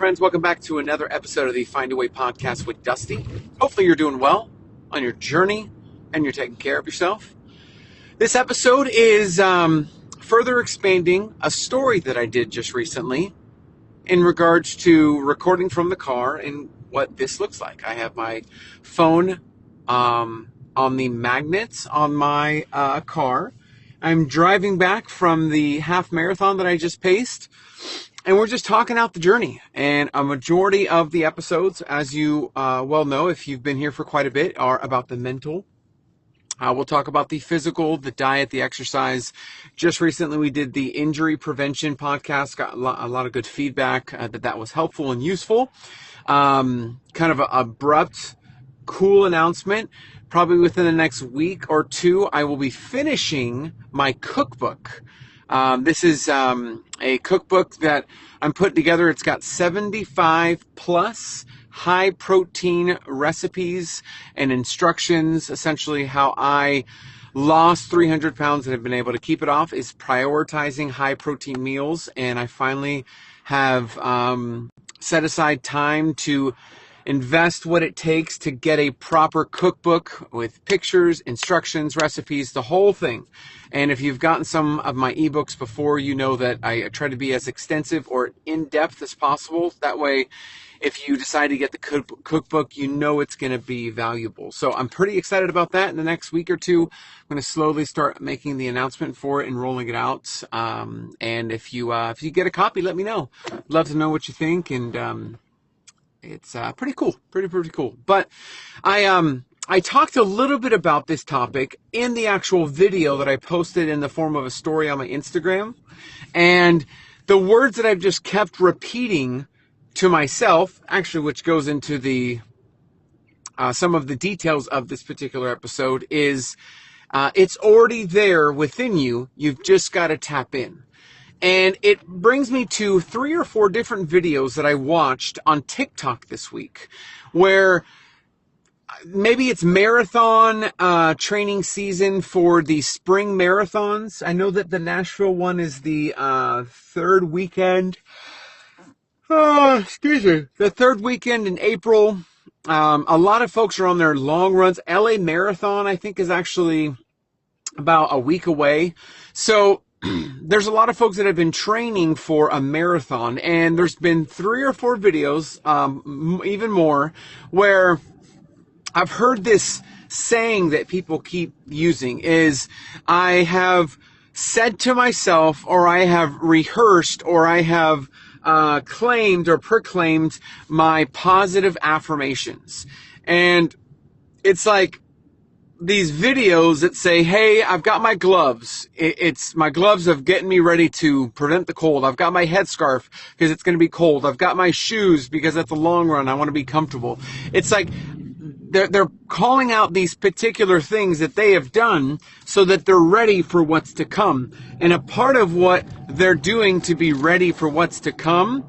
friends. Welcome back to another episode of the Findaway Podcast with Dusty. Hopefully you're doing well on your journey and you're taking care of yourself. This episode is further expanding a story that I did just recently in regards to recording from the car and what this looks like. I have my phone on the magnets on my car. I'm driving back from the half marathon that I just paced. And we're just talking out the journey. And a majority of the episodes, as you well know, if you've been here for quite a bit, are about the mental. We'll talk about the physical, the diet, the exercise. Just recently, we did the injury prevention podcast. Got a lot of good feedback that was helpful and useful. Kind of an abrupt, cool announcement. Probably within the next week or two, I will be finishing my cookbook. This is a cookbook that I'm putting together. It's got 75 plus high protein recipes and instructions. Essentially how I lost 300 pounds and have been able to keep it off is prioritizing high protein meals. And I finally have set aside time to invest what it takes to get a proper cookbook with pictures, instructions, recipes, the whole thing. And if you've gotten some of my ebooks before, you know that I try to be as extensive or in-depth as possible. That way, if you decide to get the cookbook, you know it's going to be valuable. So I'm pretty excited about that. In the next week or two, I'm going to slowly start making the announcement for it and rolling it out. And if you get a copy, let me know. I'd love to know what you think. And it's pretty cool, pretty cool. But I talked a little bit about this topic in the actual video that I posted in the form of a story on my Instagram. And the words that I've just kept repeating to myself, actually, which goes into the some of the details of this particular episode, is it's already there within you. You've just got to tap in. And it brings me to 3 or 4 different videos that I watched on TikTok this week, where maybe it's marathon training season for the spring marathons. I know that the Nashville one is the third weekend. The third weekend in April. A lot of folks are on their long runs. LA Marathon, I think, is actually about a week away. So there's a lot of folks that have been training for a marathon, and there's been 3 or 4 videos, even more, where I've heard this saying that people keep using is, I have said to myself, or I have rehearsed, or I have claimed or proclaimed my positive affirmations. And it's like these videos that say, hey, I've got my gloves. It's my gloves of getting me ready to prevent the cold. I've got my headscarf because it's going to be cold. I've got my shoes because at the long run, I want to be comfortable. It's like they're calling out these particular things that they have done so that they're ready for what's to come. And a part of what they're doing to be ready for what's to come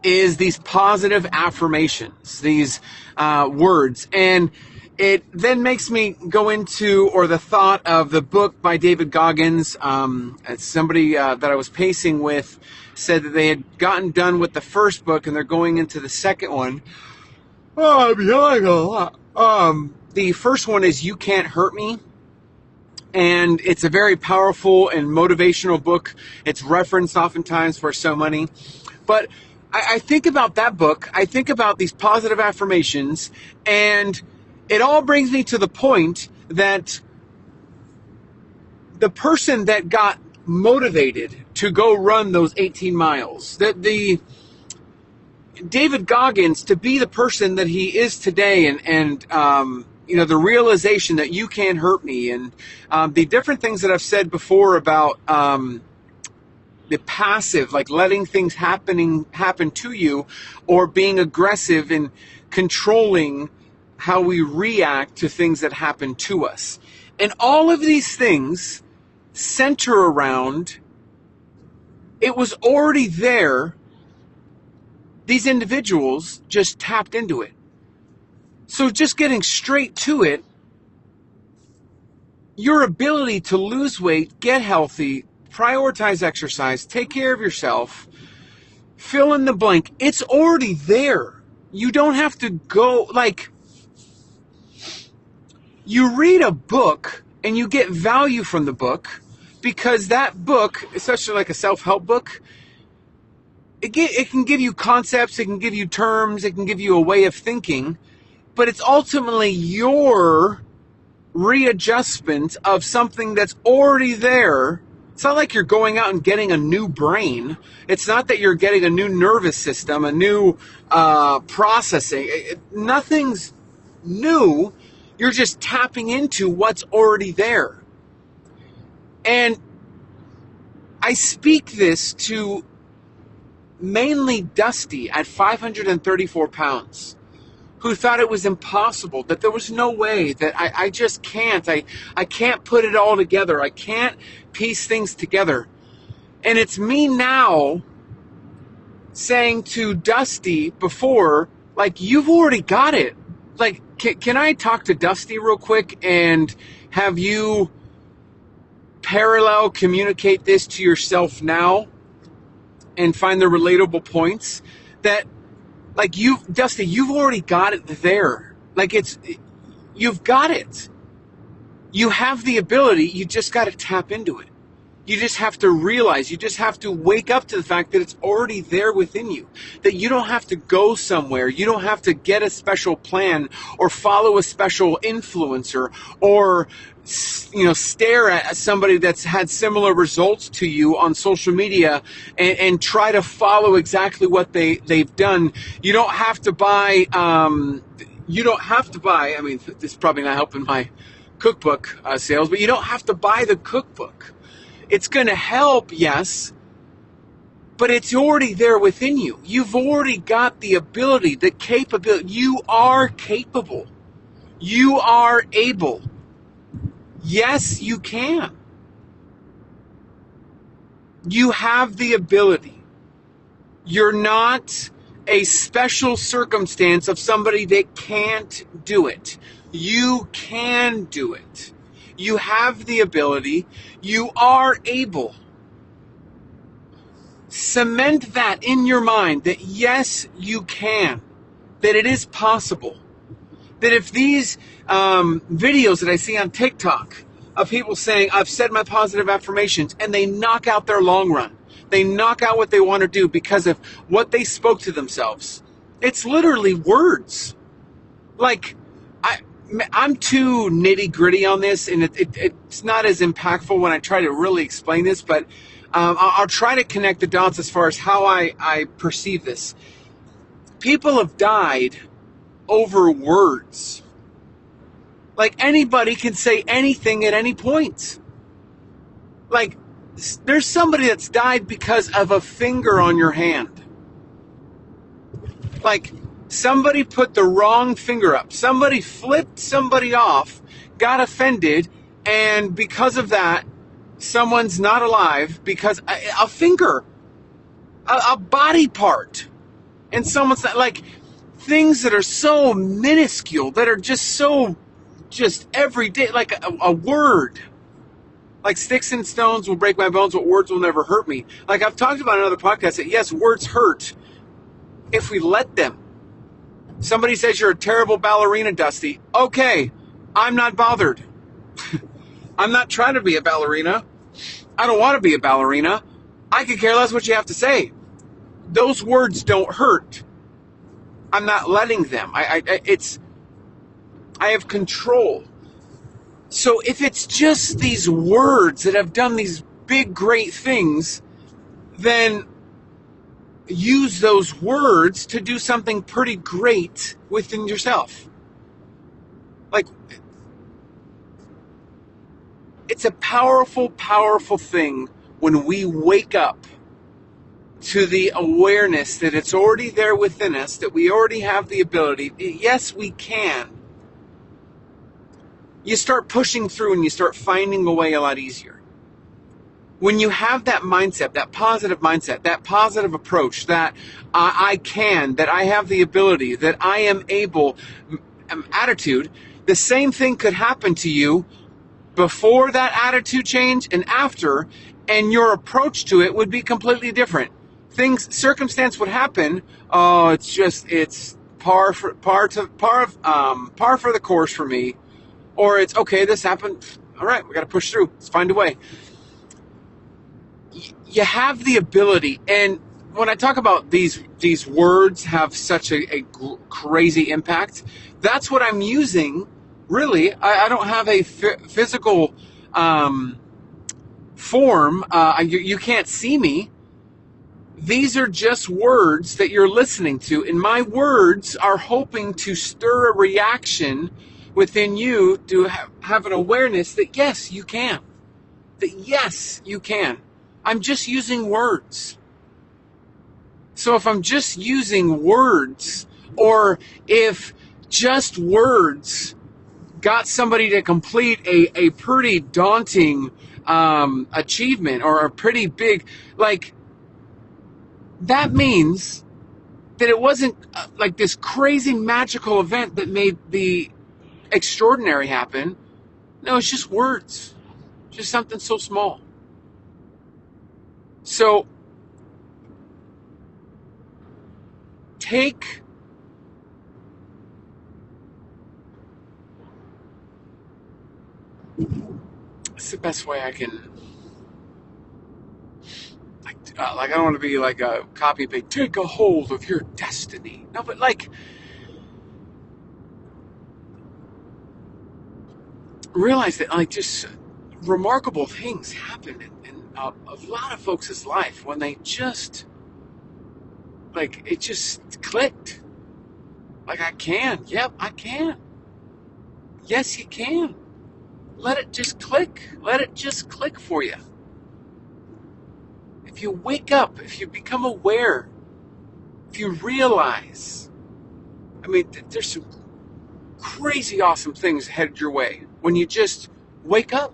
is these positive affirmations, these words. And it then makes me go into, or the thought of the book by David Goggins. Somebody that I was pacing with said that they had gotten done with the first book and they're going into the second one. Oh, I'm yelling a lot. The first one is You Can't Hurt Me. And it's a very powerful and motivational book. It's referenced oftentimes for so many. But I think about that book. I think about these positive affirmations, and it all brings me to the point that the person that got motivated to go run those 18 miles, that the David Goggins, to be the person that he is today, and the realization that you can't hurt me, and the different things that I've said before about the passive, like letting things happen to you, or being aggressive and controlling how we react to things that happen to us. And all of these things center around, it was already there. These individuals just tapped into it. So just getting straight to it, your ability to lose weight, get healthy, prioritize exercise, take care of yourself, fill in the blank. It's already there. You don't have to go, like, you read a book and you get value from the book because that book, especially like a self-help book, it can give you concepts, it can give you terms, it can give you a way of thinking, but it's ultimately your readjustment of something that's already there. It's not like you're going out and getting a new brain. It's not that you're getting a new nervous system, a new processing. Nothing's new. You're just tapping into what's already there. And I speak this to mainly Dusty at 534 pounds, who thought it was impossible, that there was no way, that I just can't. I can't put it all together. I can't piece things together. And it's me now saying to Dusty before, like, you've already got it. Like, can I talk to Dusty real quick and have you parallel communicate this to yourself now and find the relatable points that, like, Dusty, you've already got it there. Like, you've got it. You have the ability. You just got to tap into it. You just have to realize, you just have to wake up to the fact that it's already there within you. That you don't have to go somewhere. You don't have to get a special plan or follow a special influencer or, stare at somebody that's had similar results to you on social media and try to follow exactly what they've done. You don't have to buy, I mean, this is probably not helping my cookbook sales, but you don't have to buy the cookbook. It's going to help, yes, but it's already there within you. You've already got the ability, the capability. You are capable. You are able. Yes, you can. You have the ability. You're not a special circumstance of somebody that can't do it. You can do it. You have the ability. You are able. Cement that in your mind that yes, you can. That it is possible. That if these videos that I see on TikTok of people saying, I've said my positive affirmations, and they knock out their long run. They knock out what they want to do because of what they spoke to themselves. It's literally words. Like, I'm too nitty-gritty on this, and it's not as impactful when I try to really explain this, but I'll try to connect the dots as far as how I perceive this. People have died over words. Like, anybody can say anything at any point. Like, there's somebody that's died because of a finger on your hand. Like, somebody put the wrong finger up. Somebody flipped somebody off, got offended, and because of that, someone's not alive because a finger, a body part, and someone's not, like, things that are so minuscule, that are just everyday, like a word. Like, sticks and stones will break my bones, but words will never hurt me. Like, I've talked about in another podcast that, yes, words hurt if we let them. Somebody says you're a terrible ballerina, Dusty. Okay, I'm not bothered. I'm not trying to be a ballerina. I don't want to be a ballerina. I could care less what you have to say. Those words don't hurt. I'm not letting them. I have control. So if it's just these words that have done these big, great things, then use those words to do something pretty great within yourself. Like, it's a powerful, powerful thing when we wake up to the awareness that it's already there within us, that we already have the ability. Yes, we can. You start pushing through and you start finding a way a lot easier. When you have that mindset, that positive mindset, that positive approach, that I can, that I have the ability, that I am able, attitude, the same thing could happen to you before that attitude change and after, and your approach to it would be completely different. circumstance would happen. Oh, it's par for the course for me. Or it's, okay, this happened. All right, we got to push through. Let's find a way. You have the ability, and when I talk about these words have such a crazy impact, that's what I'm using. Really, I don't have a physical form. You can't see me. These are just words that you're listening to, and my words are hoping to stir a reaction within you to have an awareness that yes, you can. That yes, you can. I'm just using words. So if I'm just using words, or if just words got somebody to complete a pretty daunting achievement, or a pretty big, like, that means that it wasn't like this crazy magical event that made the extraordinary happen. No, it's just words. Just something so small. So take it's the best way I can, I don't want to be like a copy paste. Take a hold of your destiny. No, but like, realize that like just remarkable things happen in a lot of folks' life when they just, like, it just clicked. Like, I can. Yep, I can. Yes, you can. Let it just click. Let it just click for you. If you wake up, if you become aware, if you realize, I mean, there's some crazy awesome things headed your way when you just wake up,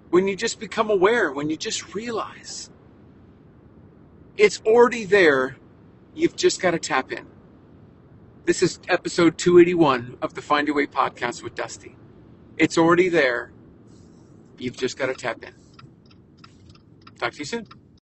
when you just become aware, when you just realize. It's already there. You've just got to tap in. This is episode 281 of the Findaway Podcast with Dusty. It's already there. You've just got to tap in. Talk to you soon.